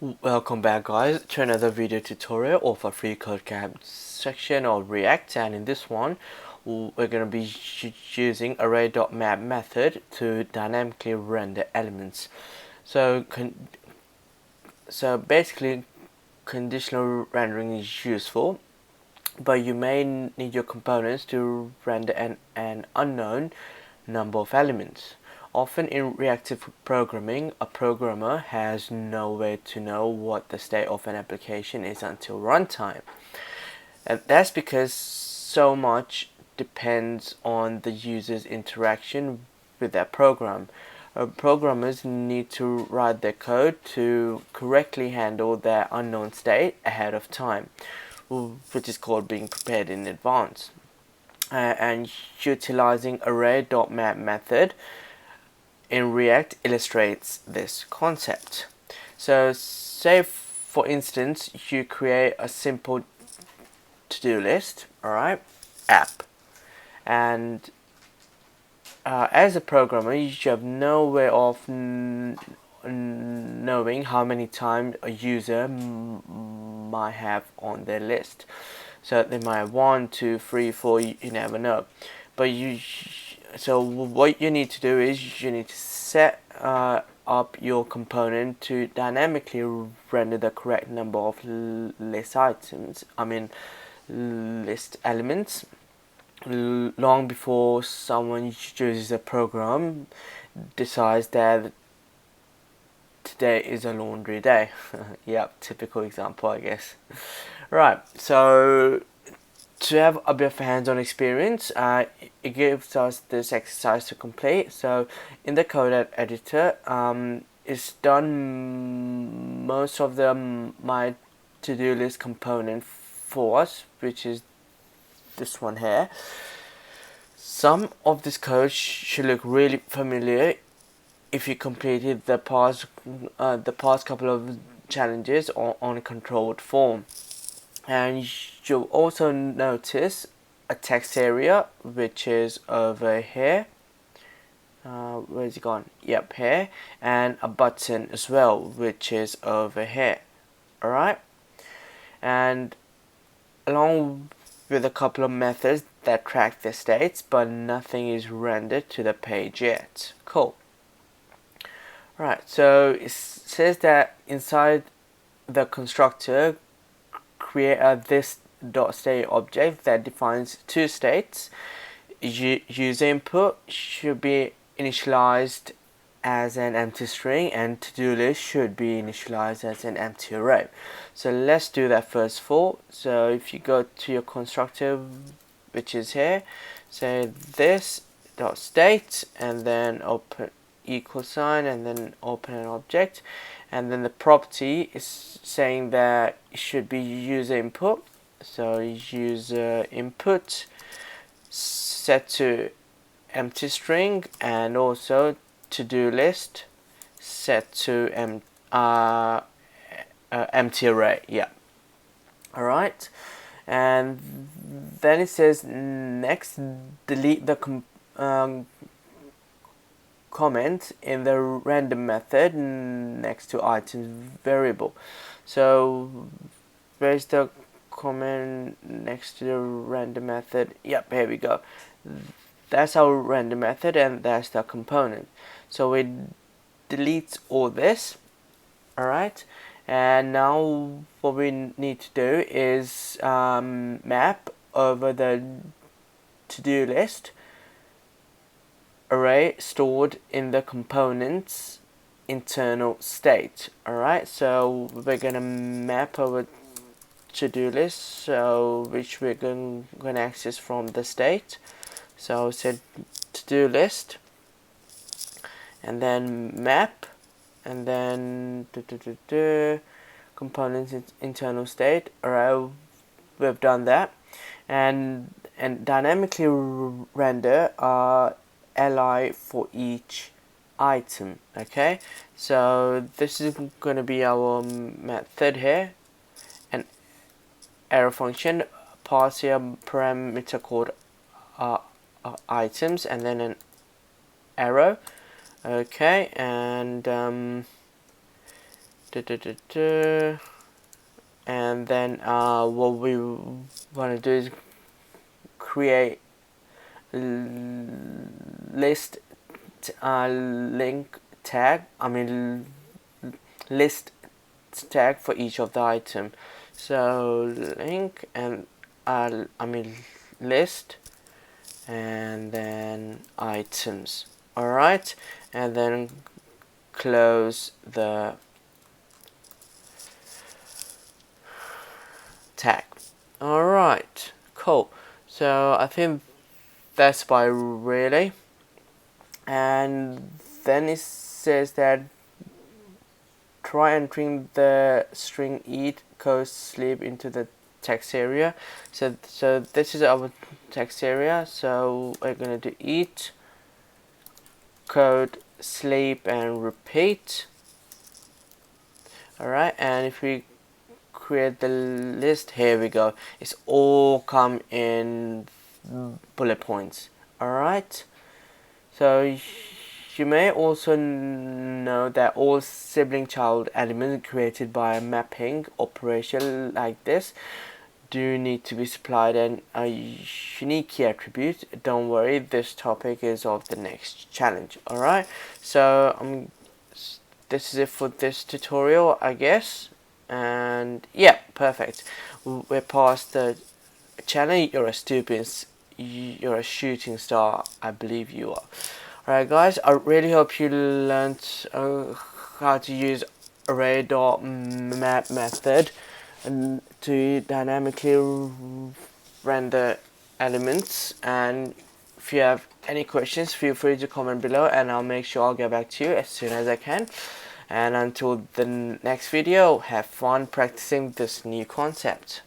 Welcome back guys to another video tutorial of a free code cab section of React, and in this one we're going to be using Array.map method to dynamically render elements. So basically conditional rendering is useful, but you may need your components to render an unknown number of elements. Often in reactive programming, a programmer has no way to know what the state of an application is until runtime. And that's because so much depends on the user's interaction with that program. Programmers need to write their code to correctly handle their unknown state ahead of time, which is called being prepared in advance. And utilizing Array.map method in React illustrates this concept. So say for instance you create a simple to-do list, alright, app, and as a programmer you have no way of knowing how many times a user might have on their list. So they might have 1, 2, 3, 4, you never know. But so what you need to do is you need to set up your component to dynamically render the correct number of list elements long before someone uses a program decides that today is a laundry day. Yep, typical example, I guess. Right, so to have a bit of hands-on experience, it gives us this exercise to complete. So in the code editor, it's done most of the my to-do list component for us, which is this one here. Some of this code should look really familiar if you completed the past couple of challenges on a controlled form. And you'll also notice a text area which is over here. Where's it gone? Yep, here. And a button as well, which is over here. Alright, and along with a couple of methods that track the states, but nothing is rendered to the page yet. Cool. Right, so it says that inside the constructor create a this.state object that defines two states. User input should be initialized as an empty string, and to-do list should be initialized as an empty array. So let's do that first of all. So if you go to your constructor, which is here, say this.state, and then open equal sign, and then open an object, and then the property is saying that it should be user input. So user input set to empty string, and also to-do list set to empty array. Yeah, all right. And then it says next delete the comment in the random method next to items variable. So where's the comment next to the random method? Yep, here we go. That's our random method, and that's the component. So we delete all this. Alright, and now what we need to do is map over the to-do list array stored in the component's internal state. Alright, so we're gonna map over to-do list, so which we're going to access from the state. So set to-do list, and then map, and then components internal state. Alright, we've done that, and dynamically render li for each item. Okay, so this is going to be our method here, an arrow function, pass here parameter called items, and then an arrow. Okay, and And then what we want to do is create list link tag, list tag for each of the item. So link and list and then items. Alright, and then close the tag. Alright, cool. So I think that's by really. And then it says that try entering the string eat, code, sleep into the text area. So this is our text area. So we're gonna do eat, code, sleep, and repeat. Alright, and if we create the list, here we go. It's all come in bullet points. Alright, so you may also know that all sibling child elements created by a mapping operation like this do need to be supplied and a unique key attribute. Don't worry, this topic is of the next challenge. Alright, so this is it for this tutorial, I guess. And yeah, perfect. We're past the challenge. You're a stupid, you're a shooting star, I believe you are. Alright guys, I really hope you learned how to use Array.map method and to dynamically render elements. And if you have any questions, feel free to comment below and I'll make sure I'll get back to you as soon as I can. And until the next video, have fun practicing this new concept.